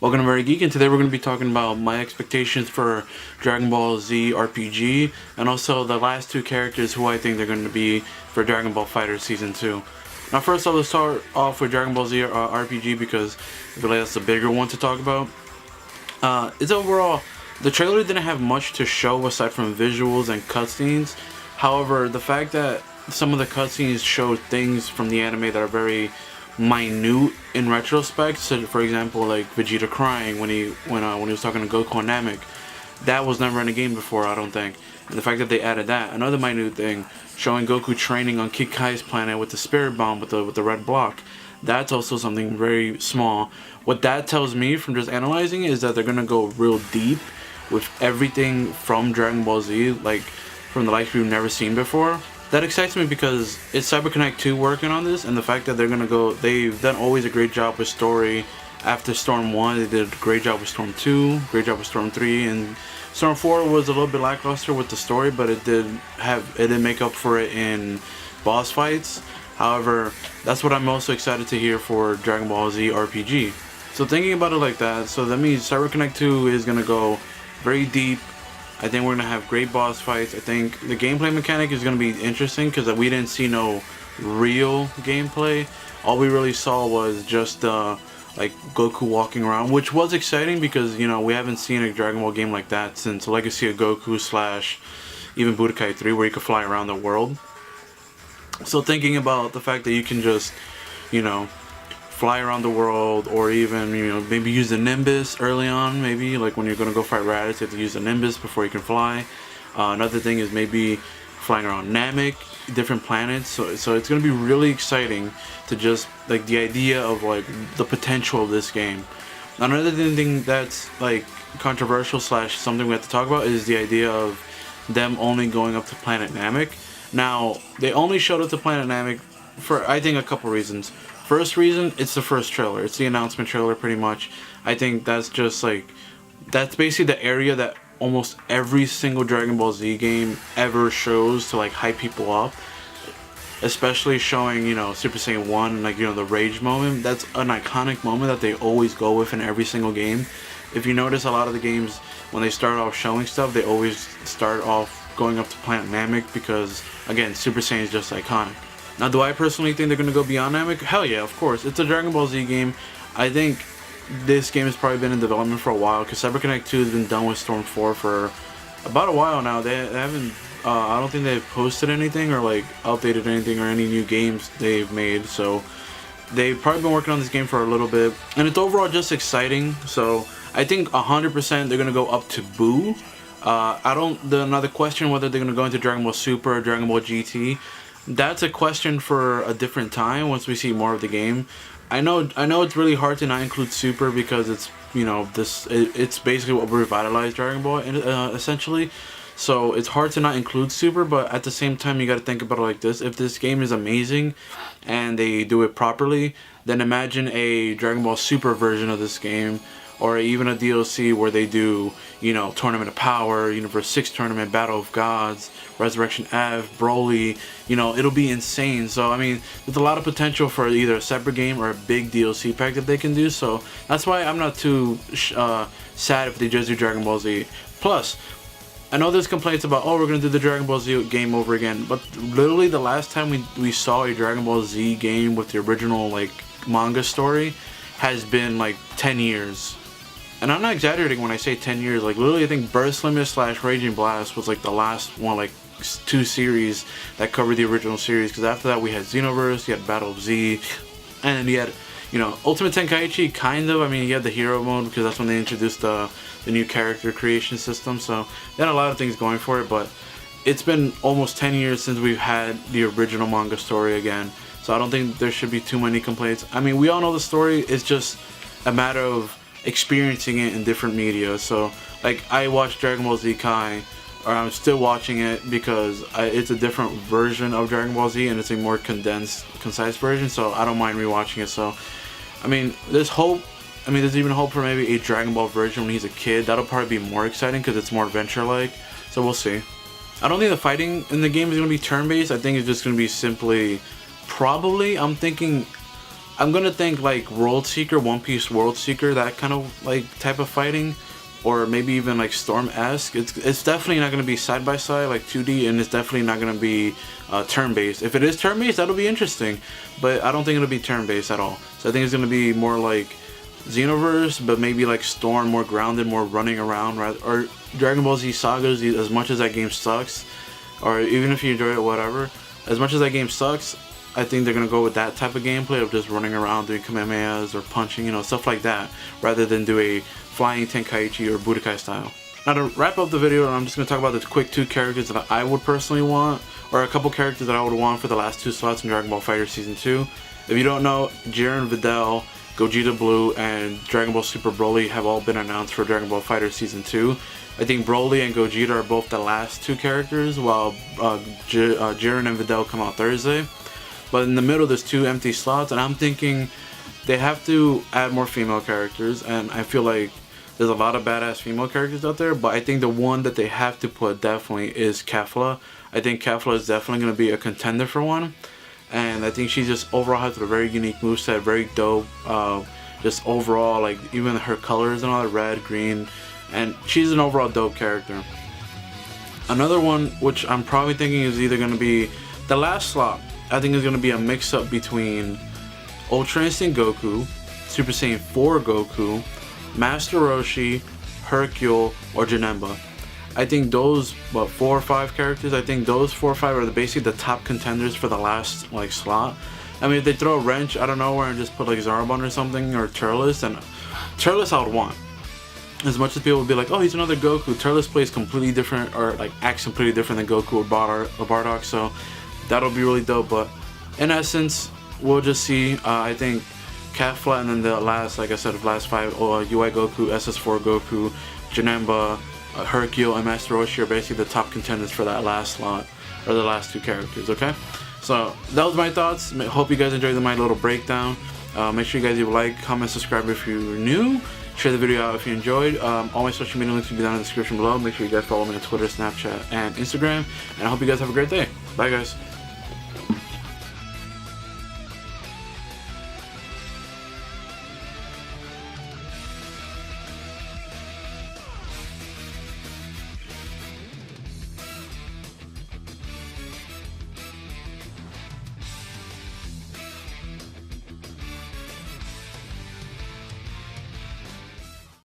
Welcome to Very Geek, and today we're going to be talking about my expectations for Dragon Ball Z RPG, and also the last two characters who I think they're going to be for Dragon Ball Fighterz Season 2. Now first let's start off with Dragon Ball Z RPG because I feel like that's the bigger one to talk about. It's overall, the trailer didn't have much to show aside from visuals and cutscenes. However, the fact that some of the cutscenes showed things from the anime that are very minute in retrospect, so for example like Vegeta crying when he was talking to Goku and Namek, that was never in the game before, I don't think. And the fact that they added that, another minute thing, showing Goku training on Kid Kai's planet with the Spirit Bomb with the red block, that's also something very small. What that tells me from just analyzing is that they're gonna go real deep with everything from Dragon Ball Z, like from the likes we've never seen before. That excites me because it's CyberConnect 2 working on this, and the fact that they've done always a great job with story. After Storm 1, they did a great job with Storm 2, great job with Storm 3, and Storm 4 was a little bit lackluster with the story, but it did make up for it in boss fights. However, that's what I'm most excited to hear for Dragon Ball Z RPG. So thinking about it like that, so that means CyberConnect 2 is going to go very deep. I think we're going to have great boss fights. I think the gameplay mechanic is going to be interesting because we didn't see no real gameplay. All we really saw was just like Goku walking around, which was exciting because, you know, we haven't seen a Dragon Ball game like that since Legacy of Goku / even Budokai 3, where you could fly around the world. So thinking about the fact that you can just, you know, fly around the world, or even, you know, maybe use the Nimbus early on, maybe like when you're gonna go fight Raditz, you have to use the Nimbus before you can fly. Another thing is maybe flying around Namek, different planets. So it's gonna be really exciting to just like the idea of like the potential of this game. Another thing that's like controversial / something we have to talk about is the idea of them only going up to Planet Namek. Now they only showed up to Planet Namek for, I think, a couple reasons. First reason, it's the first trailer. It's the announcement trailer pretty much. I think that's just like, that's basically the area that almost every single Dragon Ball Z game ever shows to like hype people up. Especially showing, you know, Super Saiyan 1 and like, you know, the rage moment. That's an iconic moment that they always go with in every single game. If you notice, a lot of the games, when they start off showing stuff, they always start off going up to Planet Namek because, again, Super Saiyan is just iconic. Now, do I personally think they're going to go beyond Namek? Hell yeah, of course. It's a Dragon Ball Z game. I think this game has probably been in development for a while because CyberConnect 2 has been done with Storm 4 for about a while now. They haven't, I don't think they've posted anything or like updated anything or any new games they've made. So they've probably been working on this game for a little bit. And it's overall just exciting. So I think 100% they're going to go up to Boo. Another question whether they're going to go into Dragon Ball Super or Dragon Ball GT. That's a question for a different time once we see more of the game. I know it's really hard to not include Super because it's, you know, it's basically what revitalized Dragon Ball essentially. So it's hard to not include Super, but at the same time you got to think about it like this: if this game is amazing and they do it properly, then imagine a Dragon Ball Super version of this game, or even a DLC where they do, you know, Tournament of Power, Universe 6 Tournament, Battle of Gods, Resurrection F, Broly. You know, it'll be insane. So, I mean, there's a lot of potential for either a separate game or a big DLC pack that they can do. So, that's why I'm not too sad if they just do Dragon Ball Z. Plus, I know there's complaints about, oh, we're going to do the Dragon Ball Z game over again. But literally the last time we saw a Dragon Ball Z game with the original, like, manga story has been, like, 10 years. And I'm not exaggerating when I say 10 years. Like, literally, I think Burst Limit / Raging Blast was like the last one, like 2 series that covered the original series. Because after that, we had Xenoverse, you had Battle of Z, and you had, you know, Ultimate Tenkaichi, kind of. I mean, you had the hero mode because that's when they introduced the new character creation system. So they had a lot of things going for it. But it's been almost 10 years since we've had the original manga story again. So I don't think there should be too many complaints. I mean, we all know the story. It's just a matter of experiencing it in different media. So like, I watched Dragon Ball Z Kai, or I'm still watching it because it's a different version of Dragon Ball Z and it's a more condensed, concise version, so I don't mind rewatching it. So I mean, there's even hope for maybe a Dragon Ball version when he's a kid. That'll probably be more exciting because it's more adventure like, so we'll see. I don't think the fighting in the game is going to be turn-based. I think it's just going to be simply, probably, I'm thinking, I'm gonna think like World Seeker, One Piece World Seeker, that kind of like type of fighting, or maybe even like Storm-esque. It's definitely not gonna be side by side like 2D, and it's definitely not gonna be turn-based. If it is turn-based, that'll be interesting, but I don't think it'll be turn-based at all. So I think it's gonna be more like Xenoverse, but maybe like Storm, more grounded, more running around, right? Or Dragon Ball Z Sagas. As much as that game sucks, or even if you enjoy it, whatever, as much as that game sucks, I think they're gonna go with that type of gameplay of just running around doing Kamehamehas or punching, you know, stuff like that, rather than do a flying Tenkaichi or Budokai style. Now to wrap up the video, I'm just gonna talk about the quick 2 characters that I would personally want, or a couple characters that I would want for the last 2 slots in Dragon Ball FighterZ Season 2. If you don't know, Jiren, Videl, Gogeta Blue, and Dragon Ball Super Broly have all been announced for Dragon Ball FighterZ Season 2. I think Broly and Gogeta are both the last 2 characters, while Jiren and Videl come out Thursday. But in the middle, there's 2 empty slots, and I'm thinking they have to add more female characters, and I feel like there's a lot of badass female characters out there, but I think the one that they have to put definitely is Kefla. I think Kefla is definitely going to be a contender for one, and I think she just overall has a very unique moveset, very dope, just overall, like, even her colors and all that, red, green, and she's an overall dope character. Another one, which I'm probably thinking is either going to be the last slot, I think is going to be a mix-up between Ultra Instinct Goku, Super Saiyan 4 Goku, Master Roshi, Hercule, or Janemba. I think those 4 or 5 characters, I think those 4 or 5 are basically the top contenders for the last like slot. I mean, if they throw a wrench out of nowhere and just put like Zarbon or something, or Turles, and Turles I would want. As much as people would be like, oh, he's another Goku, Turles plays completely different, or like acts completely different than Goku or Bardock, so that'll be really dope. But in essence, we'll just see. I think Kefla, and then the last, like I said, the last 5, UI Goku, SS4 Goku, Janemba, Hercule, and Master Roshi are basically the top contenders for that last slot, or the last 2 characters, okay? So that was my thoughts. Hope you guys enjoyed my little breakdown. Make sure you guys leave a like, comment, subscribe if you're new. Share the video out if you enjoyed. All my social media links will be down in the description below. Make sure you guys follow me on Twitter, Snapchat, and Instagram. And I hope you guys have a great day. Bye, guys.